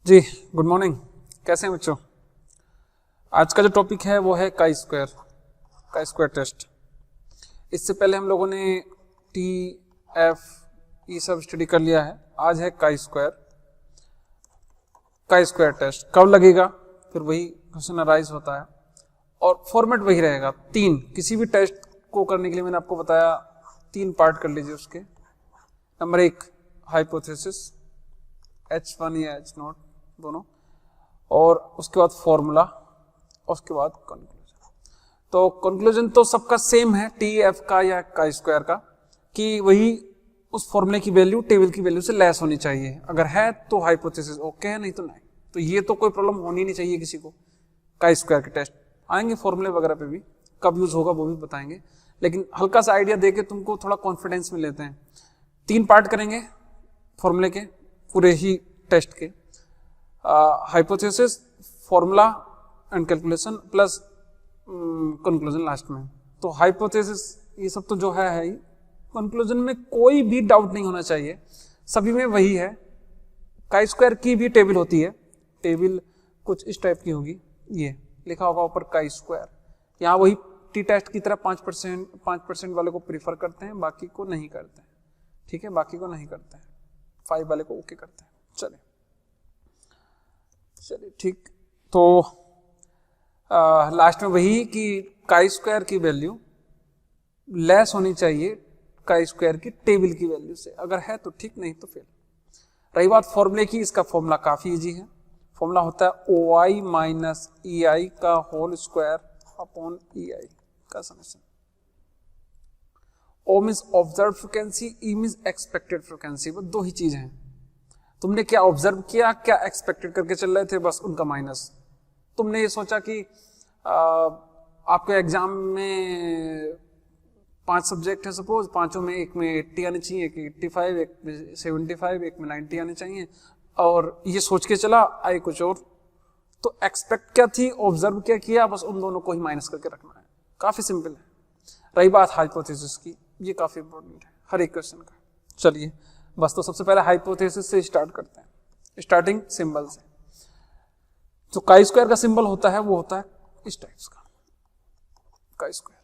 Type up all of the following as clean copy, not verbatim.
जी good morning. कैसे हैं बच्चों? आज का जो टॉपिक है वो है काई स्क्वायर टेस्ट। इससे पहले हम लोगों ने टी एफ ये सब स्टडी कर लिया है। आज है काई स्क्वायर टेस्ट। कब लगेगा? फिर वही क्वेश्चन अराइज होता है और फॉर्मेट वही रहेगा। तीन, किसी भी टेस्ट को करने के लिए मैंने आपको बताया 3 पार्ट कर लीजिए उसके। नंबर 1 हाइपोथेसिस, H1 या H0 दोनों, और उसके बाद फॉर्मूला, और उसके बाद कंक्लूजन। तो कंक्लूजन तो सबका सेम है, टी एफ का या काई स्क्वायर का, कि वही उस फॉर्मूले की वैल्यू टेबल की वैल्यू से लेस होनी चाहिए। अगर है तो हाइपोथेसिस ओके है, नहीं तो नहीं। तो ये तो कोई प्रॉब्लम होनी नहीं चाहिए किसी को। काई स्क्वायर के टेस्ट आएंगे फॉर्मूले वगैरह पे भी, कब यूज होगा वो भी बताएंगे, लेकिन हल्का सा आइडिया देके तुमको थोड़ा कॉन्फिडेंस में लेते हैं। 3 पार्ट करेंगे फॉर्मूले के, पूरे ही टेस्ट के, hypothesis, formula and calculation plus conclusion last में। तो हाइपोथेसिस ये सब तो जो है ही। कंक्लूजन में कोई भी डाउट नहीं होना चाहिए, सभी में वही है। काई स्क्वायर की भी टेबल होती है, टेबल कुछ इस टाइप की होगी, ये लिखा होगा ऊपर काई स्क्वायर। यहाँ वही टी टेस्ट की तरह 5% वाले को प्रीफर करते हैं, बाकी को नहीं करते हैं। ठीक है, बाकी को नहीं करते हैं, 5 वाले को ओके करते हैं। चलिए ठीक। तो लास्ट में वही कि काई स्क्वायर की वैल्यू लेस होनी चाहिए काई स्क्वायर की टेबल की वैल्यू से। अगर है तो ठीक, नहीं तो फेल। रही बात फॉर्मूले की, इसका फॉर्मूला काफी इजी है। फॉर्मूला होता है OI माइनस EI का होल स्क्वायर अपॉन EI का summation. O means observe frequency, E means expected frequency. वो दो ही चीज हैं। तुमने क्या ऑब्जर्व किया, क्या एक्सपेक्टेड करके चल रहे थे, बस उनका माइनस। तुमने ये सोचा कि आपके एग्जाम में 5 सब्जेक्ट है सपोज, 5 में एक में 80 आने चाहिए, एक 85, एक में 75, एक में 90 आने चाहिए, और ये सोच के चला, आए कुछ और। तो एक्सपेक्ट क्या थी, ऑब्जर्व क्या किया, बस उन दोनों को ही माइनस करके रखना है। काफी सिंपल है। रही बात हाइपोथेसिस की, ये काफी इंपॉर्टेंट है हर एक क्वेश्चन का। चलिए बस, तो सबसे पहले हाइपोथेसिस से स्टार्ट करते हैं, स्टार्टिंग सिंबल से। जो काई स्क्वायर का सिंबल होता है वो होता है इस टाइप्स का, काई स्क्वायर।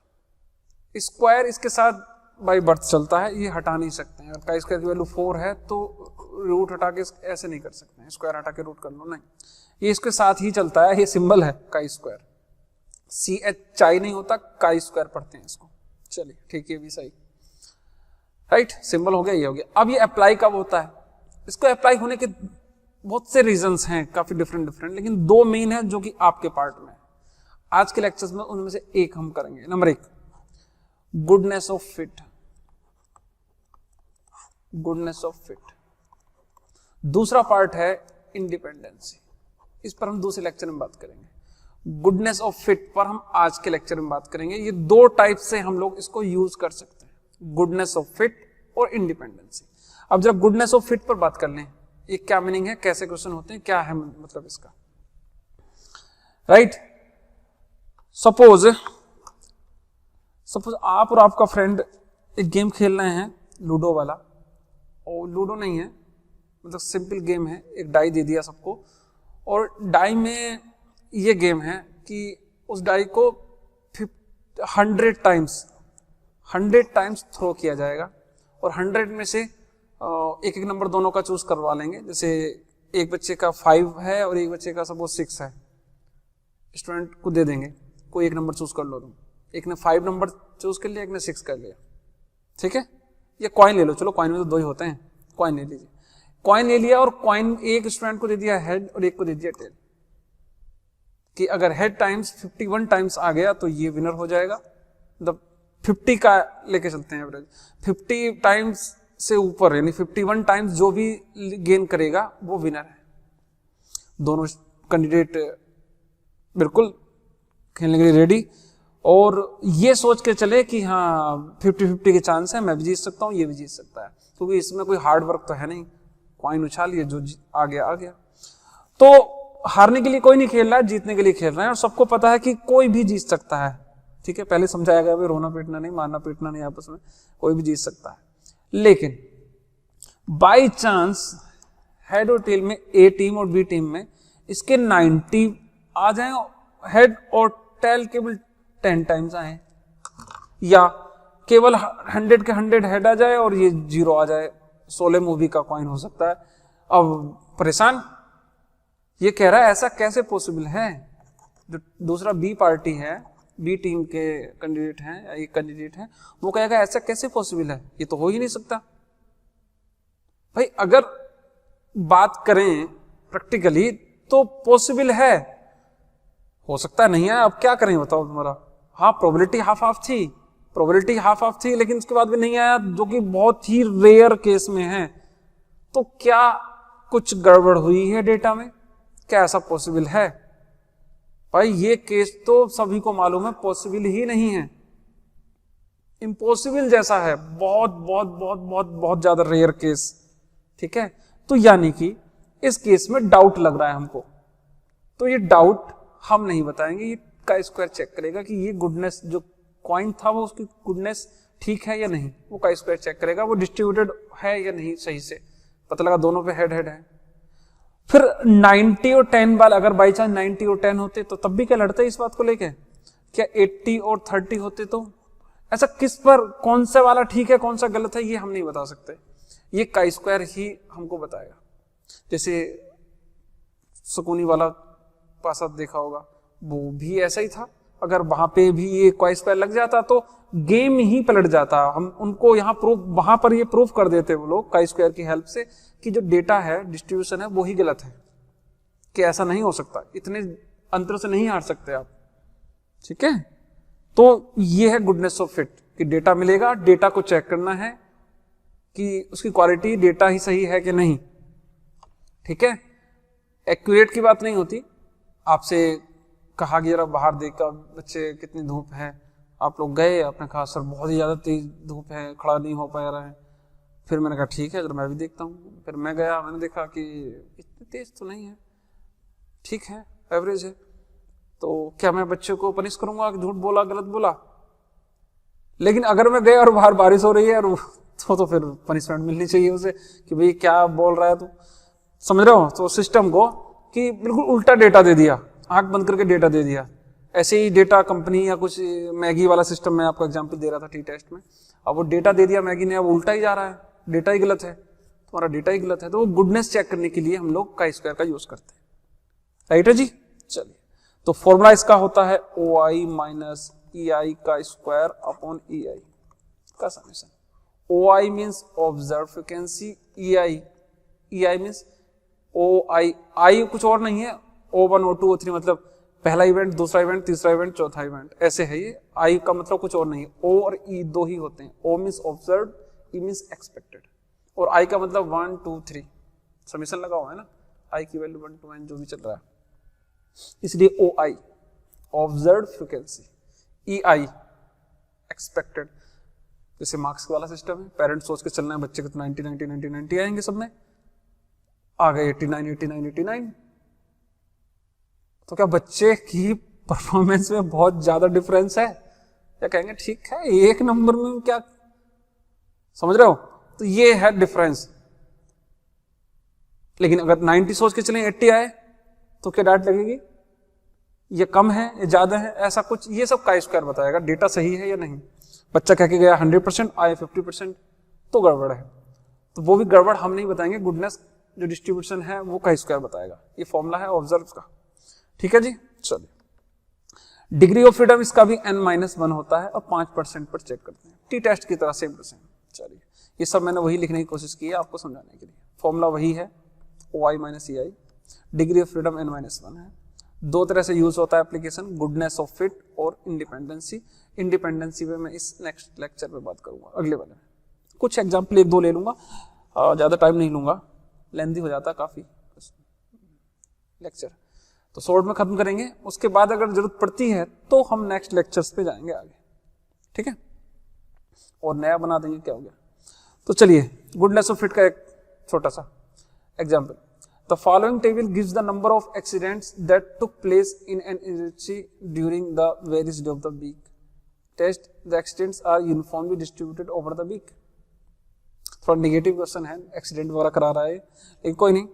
स्क्वायर इसके साथ बाय बर्थ चलता है, ये हटा नहीं सकते हैं। अगर काई स्क्वायर की वैल्यू 4 है तो रूट हटा के ऐसे नहीं कर सकते हैं, स्क्वायर हटा के रूट कर लो, नहीं, ये इसके साथ ही चलता है। ये सिंबल है काई स्क्वायर, CHI नहीं होता, काई स्क्वायर पढ़ते हैं इसको। चलिए ठीक है, भी सही, राइट। सिंबल हो गया, ये हो गया। अब ये अप्लाई कब होता है? इसको अप्लाई होने के बहुत से रीजंस हैं, काफी डिफरेंट, लेकिन 2 मेन है जो कि आपके पार्ट में आज के लेक्चर्स में, उनमें से एक हम करेंगे। नंबर 1 गुडनेस ऑफ फिट, दूसरा पार्ट है इंडिपेंडेंसी। इस पर हम दूसरे लेक्चर में बात करेंगे। गुडनेस ऑफ फिट पर हम आज के लेक्चर में बात करेंगे। ये 2 टाइप से हम लोग इसको यूज कर सकते हैं, गुडनेस ऑफ फिट और इंडिपेंडेंसी। अब जब गुडनेस ऑफ फिट पर बात कर लें, ये क्या मीनिंग है, कैसे क्वेश्चन होते हैं, क्या है मतलब इसका, राइट। सपोज आप और आपका फ्रेंड एक गेम खेल रहे हैं, लूडो वाला, और लूडो नहीं है, मतलब सिंपल गेम है। एक डाई दे दिया सबको, और डाई में ये गेम है कि उस डाई को 100 टाइम्स थ्रो किया जाएगा, और 100 में से एक नंबर दोनों का चूज करवा लेंगे। जैसे एक बच्चे का 5 है और एक बच्चे का सपोज 6 है, स्टूडेंट को दे देंगे, कोई एक नंबर चूज कर लो तुम। एक ने 5 नंबर चूज कर लिया, एक ने 6 कर लिया, ठीक है। ये कॉइन ले लो, चलो कॉइन में तो 2 ही होते हैं, कॉइन ले लीजिए। कॉइन ले लिया, और कॉइन एक स्टूडेंट को दे दिया हेड और एक को दे दिया टेल, कि अगर हेड टाइम्स 51 टाइम्स आ गया तो ये विनर हो जाएगा। मतलब 50 का लेके चलते हैं एवरेज, 50 टाइम्स से ऊपर यानी 51 टाइम्स जो भी गेन करेगा वो विनर है। दोनों कैंडिडेट बिल्कुल खेलने के लिए रेडी, और ये सोच के चले कि हाँ 50-50 के चांस है, मैं भी जीत सकता हूँ, ये भी जीत सकता है, क्योंकि इसमें कोई हार्ड वर्क तो है नहीं। कॉइन उछाल लिए, जो आ गया। तो हारने के लिए कोई नहीं खेल रहा है, जीतने के लिए खेल रहे हैं, और सबको पता है कि कोई भी जीत सकता है। ठीक है, पहले समझाया गया, रोना पीटना नहीं, मारना पीटना नहीं, आपस में कोई भी जीत सकता है। लेकिन बाई चांस हेड और टेल में ए टीम और बी टीम में इसके 90 आ जाए, हेड और टेल केवल 10 टाइम्स आए, या केवल 100 के 100 हेड आ जाए और ये 0 आ जाए। 16 मूवी का कॉइन हो सकता है। अब परेशान ये कह रहा है ऐसा कैसे पॉसिबल है। जो दूसरा बी पार्टी है, बी टीम के कैंडिडेट हैं या एक कैंडिडेट है, वो कहेगा ऐसा कैसे पॉसिबल है, ये तो हो ही नहीं सकता। भाई अगर बात करें प्रैक्टिकली तो पॉसिबल है, हो सकता है नहीं है, अब क्या करें बताओ तुम्हारा। हाँ प्रोबेबिलिटी हाफ हाफ थी, प्रोबेबिलिटी हाफ हाफ थी, लेकिन उसके बाद भी नहीं आया, जो कि बहुत ही रेयर केस में है। तो क्या कुछ गड़बड़ हुई है डेटा में, क्या ऐसा पॉसिबल है? भाई ये केस तो सभी को मालूम है पॉसिबल ही नहीं है, इम्पॉसिबल जैसा है, बहुत बहुत बहुत बहुत बहुत ज्यादा रेयर केस। ठीक है, तो यानी कि इस केस में डाउट लग रहा है हमको, तो ये डाउट हम नहीं बताएंगे, ये का स्क्वायर चेक करेगा कि ये गुडनेस जो कॉइन था वो उसकी गुडनेस ठीक है या नहीं, वो का स्क्वायर चेक करेगा, वो डिस्ट्रीब्यूटेड है या नहीं सही से, पता लगा दोनों पे हेड हेड है। फिर 90 और 10 वाला, अगर बाई चांस 90 और 10 होते तो तब भी क्या लड़ते इस बात को लेके, क्या 80 और 30 होते तो ऐसा किस पर कौन सा वाला ठीक है कौन सा गलत है ये हम नहीं बता सकते, ये का स्क्वायर ही हमको बताएगा। जैसे सुकूनी वाला पासा देखा होगा, वो भी ऐसा ही था, अगर वहां पे भी ये का स्क्वायर लग जाता तो गेम ही पलट जाता। हम उनको यहाँ प्रूफ, वहां पर ये प्रूफ कर देते वो लोग का स्क्वायर की हेल्प से कि जो डेटा है डिस्ट्रीब्यूशन है वो ही गलत है, कि ऐसा नहीं हो सकता, इतने अंतर से नहीं हार सकते आप। ठीक है, तो ये है गुडनेस ऑफ फिट, कि डेटा मिलेगा, डेटा को चेक करना है कि उसकी क्वालिटी डेटा ही सही है कि नहीं। ठीक है, एक्यूरेट की बात नहीं होती, आपसे कहा कि जरा बाहर देखा बच्चे कितनी धूप है, आप लोग गए, आपने कहा सर बहुत ही ज्यादा तेज धूप है, खड़ा नहीं हो पा रहा है। फिर मैंने कहा ठीक है जरा मैं भी देखता हूँ, फिर मैं गया, मैंने देखा कि इतनी तेज तो नहीं है, ठीक है एवरेज है, तो क्या मैं बच्चे को पनिश करूंगा कि झूठ बोला गलत बोला? लेकिन अगर मैं गया और बाहर बारिश हो रही है और तो फिर पनिशमेंट मिलनी चाहिए उसे कि भाई क्या बोल रहा है तू, समझ रहे हो। तो सिस्टम को कि बिल्कुल उल्टा डेटा दे दिया, आंख बंद करके डेटा दे दिया। ऐसे ही डेटा कंपनी या कुछ मैगी वाला सिस्टम में आपको एग्जांपल दे रहा था टी टेस्ट में, अब वो डेटा दे दिया मैगी ने, अब उल्टा ही जा रहा है, डेटा ही गलत है, तुम्हारा डेटा ही गलत है। तो वो गुडनेस चेक करने के लिए हम लोग का स्क्वायर का यूज करते हैं। राइट है जी, चलिए तो फॉर्मूला इसका होता है OI माइनस EI का स्क्वायर अपॉन EI का summation. OI means observe frequency, EI means OI, I कुछ और नहीं है, O1 O2 O3 मतलब पहला इवेंट, दूसरा इवेंट, तीसरा इवेंट, चौथा इवेंट, ऐसे है ये। I का मतलब कुछ और नहीं है, O और E दो ही होते हैं, O means observe, E means expected, और I का मतलब 1 2 3 समेशन लगा हुआ है ना, I की वैल्यू 1 to n जो भी चल रहा है, इसलिए OI observe frequency, EI expected. जैसे मार्क्स वाला सिस्टम है, पेरेंट्स सोच के चलना है बच्चे को तो 90 90 90 90 आएंगे, सब में आ गए 89 89 89, तो क्या बच्चे की परफॉर्मेंस में बहुत ज्यादा डिफरेंस है? या कहेंगे ठीक है एक नंबर में क्या, समझ रहे हो? तो ये है डिफरेंस। लेकिन अगर 90 सोच के चलें 80 आए तो क्या डांट लगेगी, ये कम है ये ज्यादा है, ऐसा कुछ, ये सब का स्क्वायर बताएगा डेटा सही है या नहीं। बच्चा कह के गया 100% आए 50% तो गड़बड़ है, तो वो भी गड़बड़ हम नहीं बताएंगे, गुडनेस जो डिस्ट्रीब्यूशन है वो का स्क्वायर बताएगा। ये फॉर्मूला है ऑब्जर्व का। ठीक है जी, चलिए डिग्री ऑफ फ्रीडम इसका भी n-1 होता है और 5% पर चेक करते हैं, टी टेस्ट की तरह सेम टू सेम। चलिए ये सब मैंने वही लिखने की कोशिश की है आपको समझाने के लिए, फॉर्मूला वही है OI minus EI, degree of freedom n-1 है। दो तरह से यूज होता है एप्लीकेशन, गुडनेस ऑफ फिट और इंडिपेंडेंसी। इंडिपेंडेंसी पे मैं इस नेक्स्ट लेक्चर पे बात करूंगा, अगले वाले में कुछ एग्जाम्पल एक दो ले लूंगा, ज्यादा टाइम नहीं लूंगा, लेंथी हो जाता काफी लेक्चर, तो शॉर्ट में खत्म करेंगे। उसके बाद अगर जरूरत पड़ती है तो हम नेक्स्ट लेक्चर्स पे जाएंगे आगे, ठीक है, और नया बना देंगे क्या हो गया। तो चलिए गुडनेस ऑफ फिट का एक छोटा सा example, the following table gives the number of accidents that took place in an agency during the various day of the week, test the accidents are uniformly distributed over the week. थोड़ा negative question है, accident वगैरह करा रहा है, लेकिन कोई नहीं,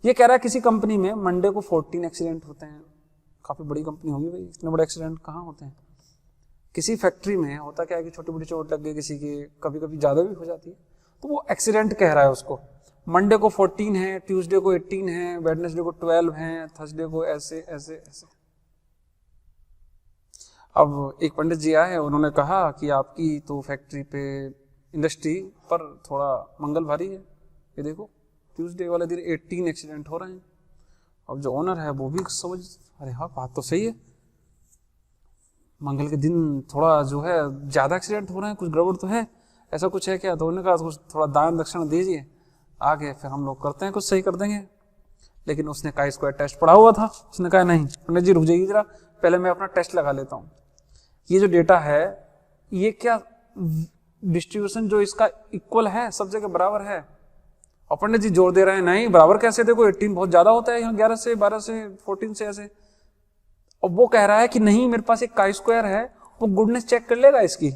ये कह रहा है किसी कंपनी में मंडे को 14 एक्सीडेंट होते हैं। काफी बड़ी कंपनी होगी भाई, इतने बड़े एक्सीडेंट कहाँ होते हैं। किसी फैक्ट्री में होता क्या है कि छोटी बड़ी चोट लग गई किसी की, कभी कभी ज्यादा भी हो जाती है, तो वो एक्सीडेंट कह रहा है उसको। मंडे को 14 है, ट्यूसडे को 18 है, वेडनेसडे को 12 है, थर्सडे को ऐसे ऐसे ऐसे। अब एक पंडित जी आए, उन्होंने कहा कि आपकी तो फैक्ट्री पे, इंडस्ट्री पर थोड़ा मंगल भारी है, ये देखो ट्यूसडे वाले दिन 18 एक्सीडेंट हो रहे हैं। अब जो ओनर है वो भी समझ, अरे हाँ बात तो सही है, मंगल के दिन थोड़ा जो है ज्यादा एक्सीडेंट हो रहे हैं, कुछ गड़बड़ तो है, ऐसा कुछ है क्या। तो उन्होंने कहा कुछ थोड़ा दान दक्षिणा दीजिए, आगे फिर हम लोग करते हैं, कुछ सही कर देंगे। लेकिन उसने का स्क्वायर टेस्ट पढ़ा हुआ था, उसने कहा नहीं पंडित जी रुक जाइए जरा, पहले मैं अपना टेस्ट लगा लेता हूँ। ये जो डेटा है ये क्या डिस्ट्रीब्यूशन जो इसका इक्वल है, सब जगह बराबर है। और पंडित जी जोर दे रहे हैं नहीं बराबर कैसे, देखो 18 बहुत ज्यादा होता है यहाँ, 11 से 12 से 14 से ऐसे। और वो कह रहा है कि नहीं मेरे पास एक का स्क्वायर है, वो गुडनेस चेक कर लेगा इसकी,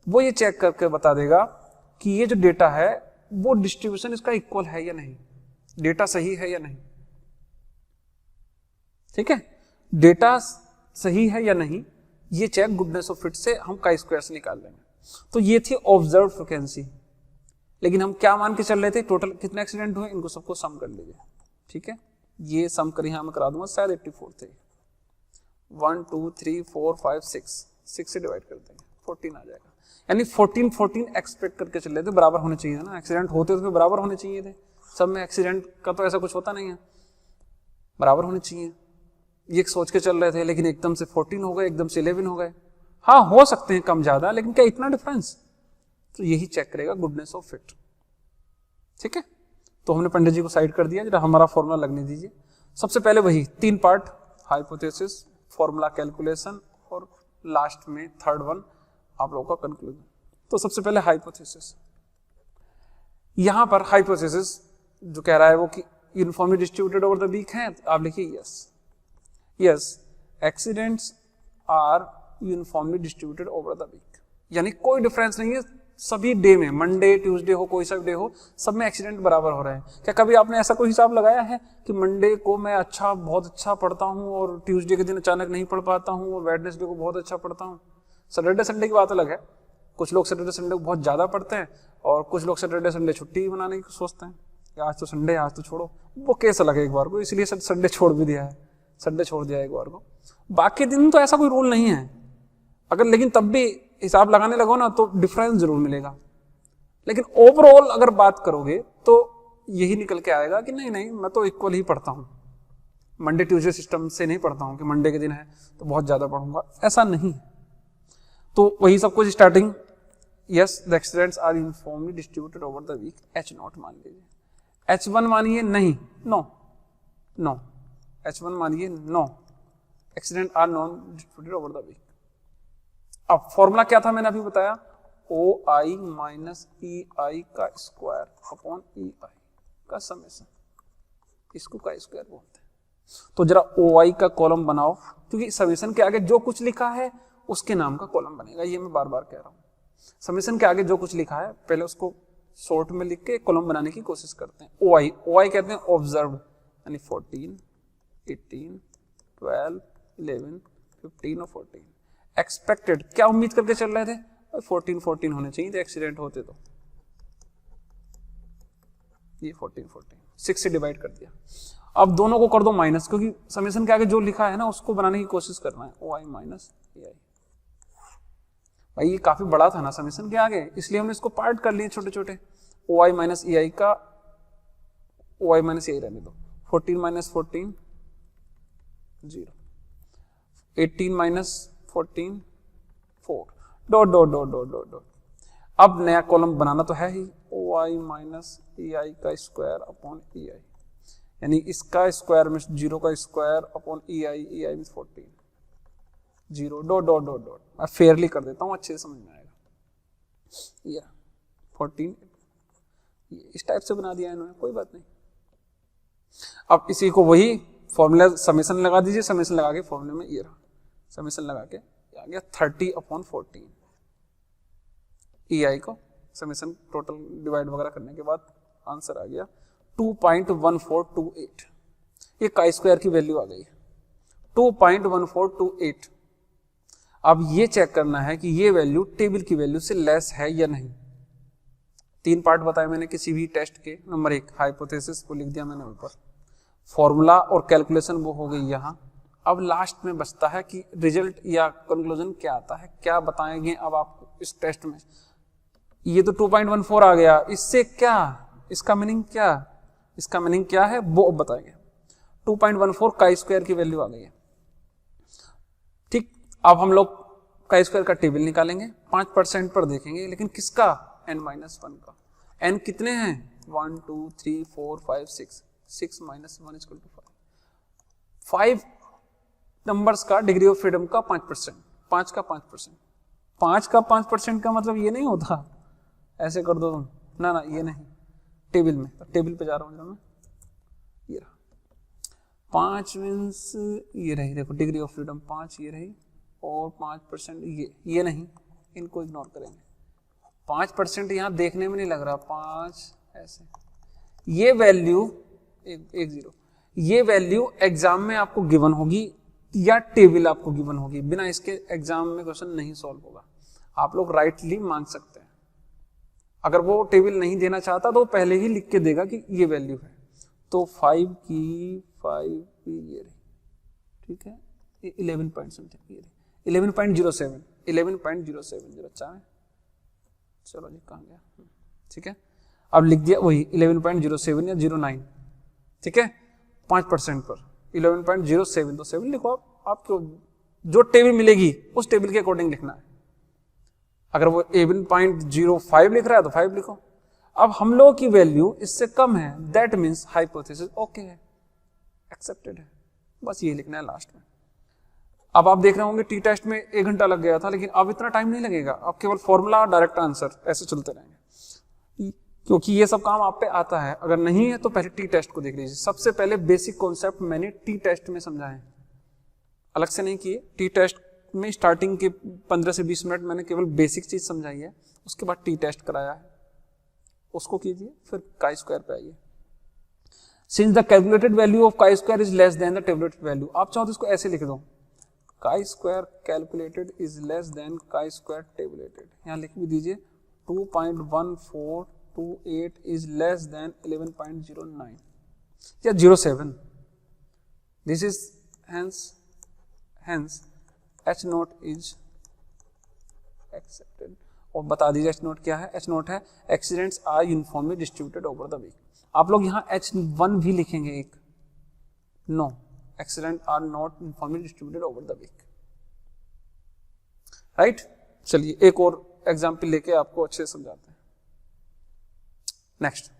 वो ये चेक करके बता देगा कि ये जो डेटा है वो डिस्ट्रीब्यूशन इसका इक्वल है या नहीं, डेटा सही है या नहीं। ठीक है, डेटा सही है या नहीं ये चेक गुडनेस ऑफ फिट से हम का स्क्वायर से निकाल लेंगे। तो ये थी ऑब्जर्व फ्रीक्वेंसी। लेकिन हम क्या मान के चल रहे थे, टोटल कितने एक्सीडेंट हुए इनको सबको सम कर लीजिए। ठीक है, ये सम कर यहां मैं करा दूंगा, शायद 84 थे। 1 2 3 4 5 6 से डिवाइड कर देंगे 14 आ जाएगा। यानी 14 एक्सपेक्ट करके चल रहे थे, बराबर होने चाहिए ना, एक्सीडेंट होते तो बराबर होने चाहिए थे। सब में एक्सीडेंट का तो ऐसा कुछ होता नहीं है, बराबर होने चाहिए, ये सोच के चल रहे थे। लेकिन एकदम से 14 हो गए, एकदम से 11 हो गए। हाँ हो सकते हैं कम ज्यादा, लेकिन क्या इतना डिफरेंस, तो यही चेक करेगा गुडनेस ऑफ फिट। ठीक है, तो हमने पंडित जी को साइड कर दिया, जरा हमारा फॉर्मूला लगने दीजिए। सबसे पहले वही 3 पार्ट, हाइपोथेसिस, फॉर्मूला कैलकुलेशन, और लास्ट में थर्ड वन आप लोगों का कंक्लूजन। तो सबसे पहले हाइपोथेसिस। यहां पर हाइपोथेसिस जो कह रहा है वो कि uniformly distributed over the week है, तो आप लिखिए yes accidents are uniformly distributed over the week. यानी कोई डिफरेंस नहीं है सभी डे में, मंडे ट्यूसडे हो कोई सा डे हो, सब में एक्सीडेंट बराबर हो रहे हैं। क्या कभी आपने ऐसा कोई हिसाब लगाया है कि मंडे को मैं बहुत अच्छा पढ़ता हूं और ट्यूसडे के दिन अचानक नहीं पढ़ पाता हूं, और वेडनेसडे को बहुत अच्छा पढ़ता हूं। सैटरडे संडे की बात अलग है, कुछ लोग सैटरडे संडे को बहुत ज्यादा पढ़ते हैं और कुछ लोग सैटरडे संडे छुट्टी मनाने की सोचते हैं कि आज तो संडे, आज तो छोड़ो, वो केस अलग है एक बार को, इसलिए संडे छोड़ भी दिया है, संडे छोड़ दिया एक बार को। बाकी दिन तो ऐसा कोई रूल नहीं है अगर, लेकिन तब भी हिसाब लगाने लगो ना तो डिफरेंस जरूर मिलेगा। लेकिन ओवरऑल अगर बात करोगे तो यही निकल के आएगा कि नहीं मैं तो इक्वल ही पढ़ता हूं, मंडे ट्यूसडे सिस्टम से नहीं पढ़ता हूं कि मंडे के दिन है तो बहुत ज्यादा पढ़ूंगा, ऐसा नहीं। तो वही सब कुछ starting, yes the accidents are uniformly distributed over the week, H0 मान लीजिए। H1 मानिए नहीं, नो H1 मानिए no, accident are non distributed over the week. अब फॉर्मूला क्या था मैंने अभी बताया, OI माइनस EI का स्क्वायर अपॉन EI का समेशन, इसको का स्क्वायर बोलते हैं। तो जरा OI का कॉलम बनाओ, क्योंकि समेशन के आगे जो कुछ लिखा है उसके नाम का कॉलम बनेगा, ये मैं बार बार कह रहा हूं। समेशन के आगे जो कुछ लिखा है पहले उसको शॉर्ट में लिख के कॉलम बनाने की कोशिश करते हैं। OI कहते हैं ऑब्जर्व, यानी 14 18 12 11 15 और 14। एक्सपेक्टेड क्या उम्मीद करके चल रहे थे, 14 होने चाहिए थे एक्सीडेंट होते तो, ये 14 6 से डिवाइड कर दिया। अब दोनों को कर दो माइनस, क्योंकि समेशन के आगे जो लिखा है ना उसको बनाने की कोशिश करना है। OI माइनस EI, भाई ये काफी बड़ा था ना समेशन के आगे, इसलिए हमने इसको पार्ट कर लिए छोटे छोटे। OI माइनस EI का OI माइनस EI रहने दो, 14 minus 14 0, 18 minus 14 4, dot dot dot dot dot dot. अब नया कॉलम बनाना तो है ही, OI माइनस EI का स्क्वायर अपॉन EI, यानी इसका स्क्वायर में 0 का स्क्वायर अपॉन EI में 14 0 डॉट डॉट डॉट डॉट। मैं फेयरली कर देता हूं, अच्छे से समझ में आएगा। ये 14 इस टाइप से बना दिया इन्होंने, कोई बात नहीं। अब इसी को वही फॉर्मूला समेशन लगा दीजिए, समेशन लगा के फॉर्मूले में ये रहा, समेशन लगा के आ गया 30 अपॉन 14। EI को समेशन टोटल डिवाइड वगैरह करने के बाद आंसर आ गया 2.1428, ये काई स्क्वायर की वैल्यू आ गई है 2.1428। अब ये चेक करना है कि ये वैल्यू टेबल की वैल्यू से लेस है या नहीं। 3 पार्ट बताए मैंने किसी भी टेस्ट के। नंबर 1 हाइपोथेसिस को लिख दिया मैंने ऊपर, फॉर्मूला और कैलकुलेशन वो हो गई यहाँ। अब लास्ट में बचता है कि रिजल्ट या कंक्लूजन क्या आता है, क्या बताएंगे अब आपको इस टेस्ट में। ये तो 2.14 आ गया, इससे क्या, इसका मीनिंग क्या, इसका मीनिंग क्या है वो अब बताएंगे। 2.14 काई स्क्वायर की वैल्यू आ गई है। ठीक, अब हम लोग काई स्क्वायर का टेबल निकालेंगे, 5% पर देखेंगे, लेकिन किसका, n-1 का। n कितने हैं, 1 2 3 4 5 6, 6 - 1 = 5। 5 नंबर्स का डिग्री ऑफ फ्रीडम का 5%, 5 का 5%, 5 का 5% का मतलब ये नहीं होता ऐसे कर दो तुम, ना ना ये नहीं, टेबल में, टेबल पे जा रहा हूँ मैं, ये रहा 5 मीन्स ये रही, देखो डिग्री ऑफ फ्रीडम 5 ये रही, और 5% ये नहीं, इनको इग्नोर करेंगे। 5% यहाँ देखने में नहीं लग रहा, 5 ऐसे, ये वैल्यू 1 0, ये वैल्यू एग्जाम में आपको गिवन होगी या टेबल आपको गिवन होगी, बिना इसके एग्जाम में क्वेश्चन नहीं सॉल्व होगा। आप लोग राइटली मांग सकते हैं। अगर वो टेबल नहीं देना चाहता तो पहले ही लिख के देगा कि ये वैल्यू है। तो 5 की ये रही, ठीक है, 11 पॉइंट समथिंग, ये रही 11.07, 11.07 जरा चाहे, चलो जी कहाँ गया, ठीक है। अब लिख दिया वही 11.07 या 09, ठीक है, 5% पर 11.07, तो 7 लिखो आपको जो टेबल मिलेगी उस टेबल के अकॉर्डिंग लिखना है। अगर वो 11.05 लिख रहा है तो 5 लिखो। अब हम लोगों की वैल्यू इससे कम है, दैट मीन्स हाइपोथेसिस ओके है, एक्सेप्टेड है, बस ये लिखना है लास्ट में। अब आप देख रहे होंगे टी टेस्ट में 1 घंटा लग गया था, लेकिन अब इतना टाइम नहीं लगेगा, अब केवल फॉर्मूला और डायरेक्ट आंसर ऐसे चलते रहेंगे, क्योंकि ये सब काम आप पे आता है। अगर नहीं है तो पहले टी टेस्ट को देख लीजिए। सबसे पहले बेसिक कॉन्सेप्ट मैंने टी टेस्ट में समझाए, अलग से नहीं किए। टी टेस्ट में स्टार्टिंग के 15 से 20 मिनट मैंने केवल बेसिक चीज समझाई है, उसके बाद टी टेस्ट कराया है, उसको कीजिए, फिर काई स्क्वायर पे आइए। Since the calculated value of chi square is less than the tabulated value, आप चाहो तो इसको ऐसे लिख दो, chi square calculated is less than chi square tabulated, यहां लिख भी दीजिए 2.1428 इज लेस देन 11.09 या 07। This is hence H naught is accepted. और बता दीजिए H नोट क्या है, H नोट है accidents are uniformly distributed over the week. आप लोग यहाँ H1 भी लिखेंगे एक, no accident are not uniformly distributed over the week, right. चलिए एक और एग्जाम्पल लेके आपको अच्छे से समझाते हैं। Next,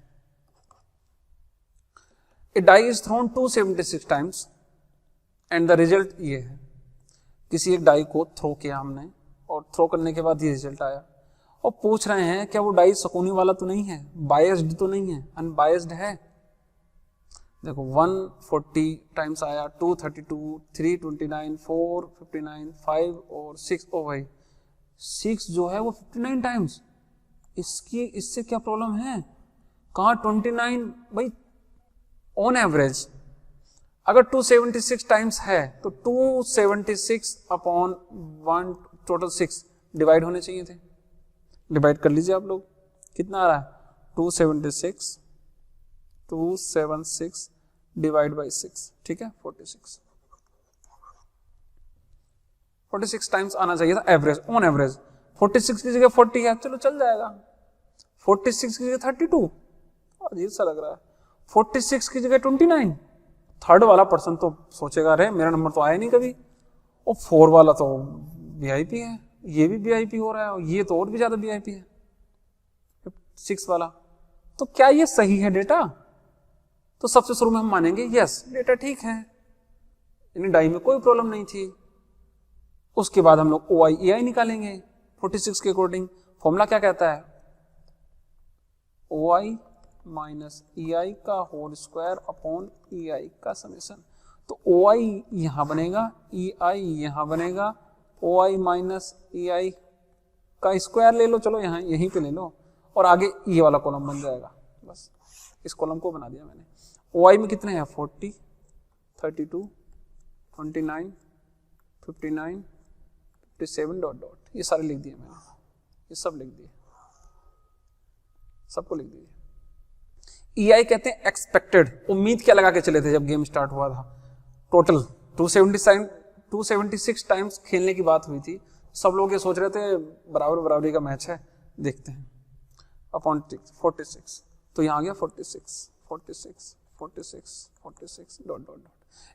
a die is thrown 276 times and the result ये है, किसी एक डाई को थ्रो किया हमने और थ्रो करने के बाद ये रिजल्ट आया, और पूछ रहे हैं क्या वो डाई शकुनी वाला तो नहीं है, बायस्ड तो नहीं है, अनबायस्ड है। देखो 140 टाइम्स आया, 232, 329, 459, 5 और 6, ओ भाई 6 जो है वो 59 टाइम्स, इससे क्या प्रॉब्लम है, कहाँ 29 भाई, ऑन एवरेज अगर 276 टाइम्स है तो 276 अपॉन 1 टोटल 6 डिवाइड होने चाहिए थे। डिवाइड कर लीजिए आप लोग, कितना आ रहा है 276 डिवाइड बाई 6, ठीक है 46 टाइम्स आना चाहिए था एवरेज, ऑन एवरेज। 46 की जगह 40 है, चलो चल जाएगा। 46 की जगह 32, अजीब सा लग रहा है। 46 की जगह 29, थर्ड वाला पर्सन तो सोचेगा अरे मेरा नंबर तो आया नहीं कभी, और 4 वाला तो वीआईपी है, ये भी वीआईपी हो रहा है, और ये तो और भी ज्यादा वीआईपी है 6 वाला। तो क्या ये सही है डेटा? तो सबसे शुरू में हम मानेंगे यस डेटा ठीक है, यानी डाई में कोई प्रॉब्लम नहीं थी। उसके बाद हम लोग OI EI निकालेंगे 46 के अकॉर्डिंग। फॉर्मूला क्या कहता है, OI माइनस EI का होल स्क्वायर अपॉन EI का समेशन। तो OI यहां बनेगा, EI यहां बनेगा, OI माइनस EI का स्क्वायर ले लो, चलो यहां यहीं पे ले लो, और आगे ये वाला कॉलम बन जाएगा। बस इस कॉलम को बना दिया मैंने। OI में कितने हैं 40, 32, 29, 59, 57 डॉट डॉट, ये सारे लिख दिए मैंने, ये सब लिख दिए, सबको लिख दिए। EI कहते हैं एक्सपेक्टेड, उम्मीद क्या लगा के चले थे जब गेम स्टार्ट हुआ था। टोटल 276 टाइम्स खेलने की बात हुई थी, सब लोग ये सोच रहे थे बराबरी का मैच है, देखते हैं अपॉन 46, तो यहाँ आ गया 46 डॉट डॉट डॉट।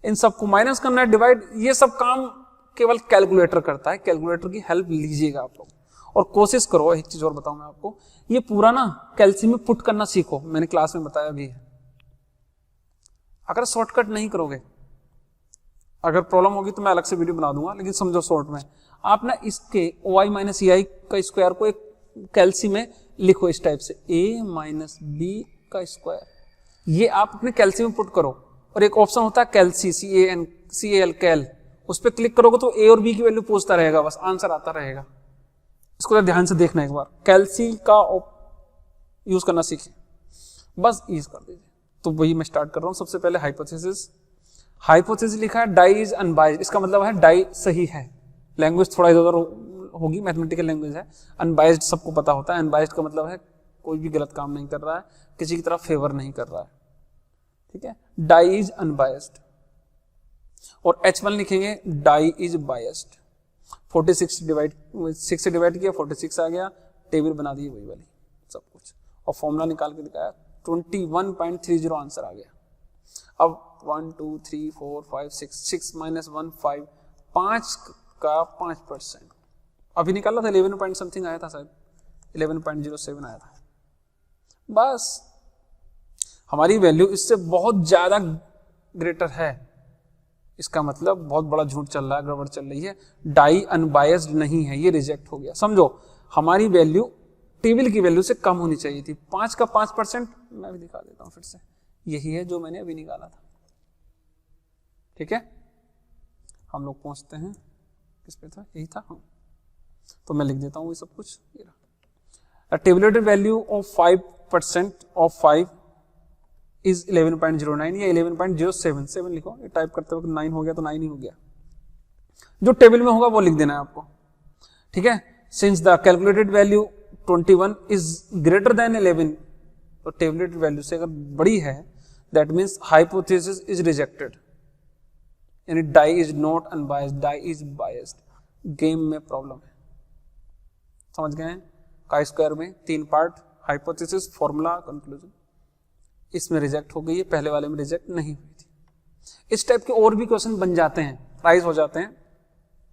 इन सबको माइनस करना है, डिवाइड, ये सब काम केवल कैलकुलेटर करता है, कैलकुलेटर की हेल्प लीजिएगा आप लोग और कोशिश करो। एक चीज और बताऊं मैं आपको, ये पूरा ना कैलसी में पुट करना सीखो, मैंने क्लास में बताया भी है। अगर शॉर्टकट नहीं करोगे, अगर प्रॉब्लम होगी तो मैं अलग से वीडियो बना दूंगा, लेकिन समझो शॉर्ट में आप ना इसके OI माइनस EI का स्क्वायर को एक कैलसी में लिखो इस टाइप से, A माइनस B का स्क्वायर, ये आप अपने कैलसी में पुट करो। और एक ऑप्शन होता है कैलसी, CAL कैल, उस पर क्लिक करोगे तो A और B की वैल्यू पूछता रहेगा, बस आंसर आता रहेगा। इसको ध्यान से देखना एक बार, कैलसी का यूज करना सीखिए, बस यूज कर दीजिए। तो वही मैं स्टार्ट कर रहा हूं। सबसे पहले हाइपोथेसिस लिखा है, डाई इज अनबाइज्ड, इसका मतलब है डाई सही है। लैंग्वेज थोड़ा इधर उधर होगी, मैथमेटिकल लैंग्वेज है। अनबाइज्ड सबको पता होता है, अनबाइज्ड का मतलब है कोई भी गलत काम नहीं कर रहा है, किसी की तरफ फेवर नहीं कर रहा है, ठीक है। Die is unbiased. और H1 लिखेंगे, डाई इज बायस्ड। 46 से डिवाइड किया, 46 आ गया, टेबल बना दी वही वाली सब कुछ, और फॉर्मूला निकाल के दिखाया, 21.30 आंसर आ गया। अब 1 2 3 4 5 6 माइनस 1 5, 5 का 5%, अभी निकाला था 11 पॉइंट समथिंग आया था, शायद 11.07 आया था। बस हमारी वैल्यू इससे बहुत ज्यादा ग्रेटर है, इसका मतलब बहुत बड़ा झूठ चल रहा है, गड़बड़ चल रही है, डाई अनबायस्ड नहीं है, ये रिजेक्ट हो गया। समझो हमारी वैल्यू टेबल की वैल्यू से कम होनी चाहिए थी। 5 का 5%, मैं भी दिखा देता हूं फिर से, यही है जो मैंने अभी निकाला था, ठीक है। हम लोग पहुंचते हैं किस पे था, यही था, हाँ। तो मैं लिख देता हूं ये सब कुछ। Tabulated value of 5% of 5 is 11.09 या 11.077 लिखो, ये टाइप करते वक्त 9 हो गया तो 9 ही हो गया, जो टेबल में होगा वो लिख देना है आपको, ठीक है। Since the calculated value 21 is greater than 11, तो टेबुलेटेड वैल्यू से अगर बड़ी है, that means hypothesis is rejected, यानी die is not unbiased, die is biased. Game में प्रॉब्लम है, समझ गए हैं। का स्क्वायर में 3 पार्ट, हाइपोथेसिस, फॉर्मूला, कंक्लूजन, इसमें रिजेक्ट हो गई है, पहले वाले में रिजेक्ट नहीं हुई थी। इस टाइप के और भी क्वेश्चन बन जाते हैं, राइज हो जाते हैं,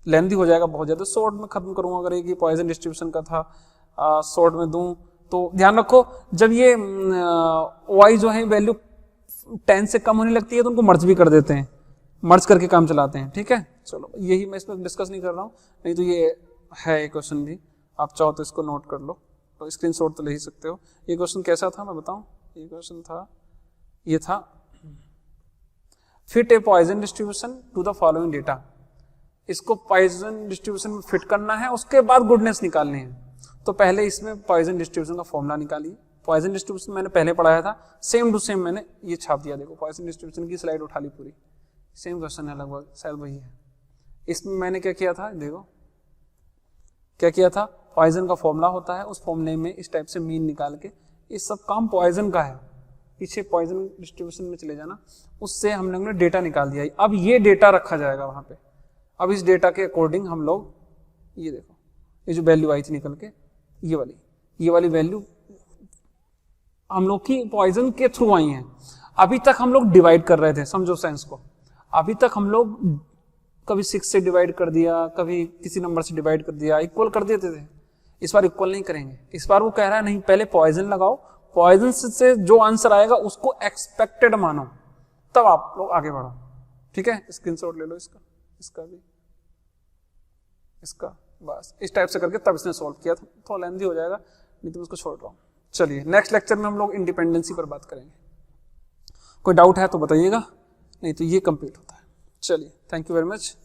लेंथी हो जाएगा बहुत ज्यादा, शॉर्ट में खत्म करूंगा। अगर एक पॉइजन डिस्ट्रीब्यूशन का था, शॉर्ट में दूं तो ध्यान रखो, जब ये OI जो है वैल्यू 10 से कम होने लगती है तो उनको मर्ज भी कर देते हैं, मर्ज करके काम चलाते हैं, ठीक है। चलो यही मैं इसमें डिस्कस नहीं कर रहा हूँ, नहीं तो ये है एक क्वेश्चन भी, आप चाहो तो इसको नोट कर लो, तो स्क्रीनशॉट तो ले ही सकते हो। ये क्वेश्चन कैसा था मैं बताऊं, ये क्वेश्चन था, ये था fit a Poisson distribution to the following data. इसको पॉइजन डिस्ट्रीब्यूशन में फिट करना है, उसके बाद गुडनेस निकालनी है। तो पहले इसमें पॉइजन डिस्ट्रीब्यूशन का फॉर्मूला निकालिए। पॉइजन डिस्ट्रीब्यूशन मैंने पहले पढ़ाया था, सेम टू सेम मैंने ये छाप दिया, देखो पॉइजन डिस्ट्रीब्यूशन की स्लाइड उठा ली पूरी, सेम क्वेश्चन है लगभग, शायद वही है। इसमें मैंने क्या किया था, देखो क्या किया था, पॉइजन का फॉर्मूला होता है, उस फॉर्मूले में इस टाइप से मीन निकाल के, ये सब काम पॉइजन का है, पीछे पॉइजन डिस्ट्रीब्यूशन में चले जाना, उससे हम लोग ने डेटा निकाल दिया। अब ये डेटा रखा जाएगा वहां पे, अब इस डेटा के अकॉर्डिंग हम लोग, ये देखो ये जो वैल्यू आई थी निकल के, ये वाली वैल्यू हम लोग की पॉइजन के थ्रू आई है। अभी तक हम लोग डिवाइड कर रहे थे, समझो साइंस को, अभी तक हम लोग कभी 6 से डिवाइड कर दिया, कभी किसी नंबर से डिवाइड कर दिया, इक्वल कर देते थे। इस बार इक्वल नहीं करेंगे, इस बार वो कह रहा है नहीं, पहले पॉइजन लगाओ, पॉइजन से जो आंसर आएगा उसको एक्सपेक्टेड मानो, तब आप लोग आगे बढ़ो, ठीक है। स्क्रीनशॉट ले लो इसका, इसका भी, इसका, बस इस टाइप से करके तब इसने सॉल्व किया था। थोड़ा लेंथी हो जाएगा, नहीं तो मैं उसको छोड़ रहा हूँ। चलिए नेक्स्ट लेक्चर में हम लोग इंडिपेंडेंसी पर बात करेंगे। कोई डाउट है तो बताइएगा, नहीं तो ये कंप्लीट होता है। चलिए, थैंक यू वेरी मच।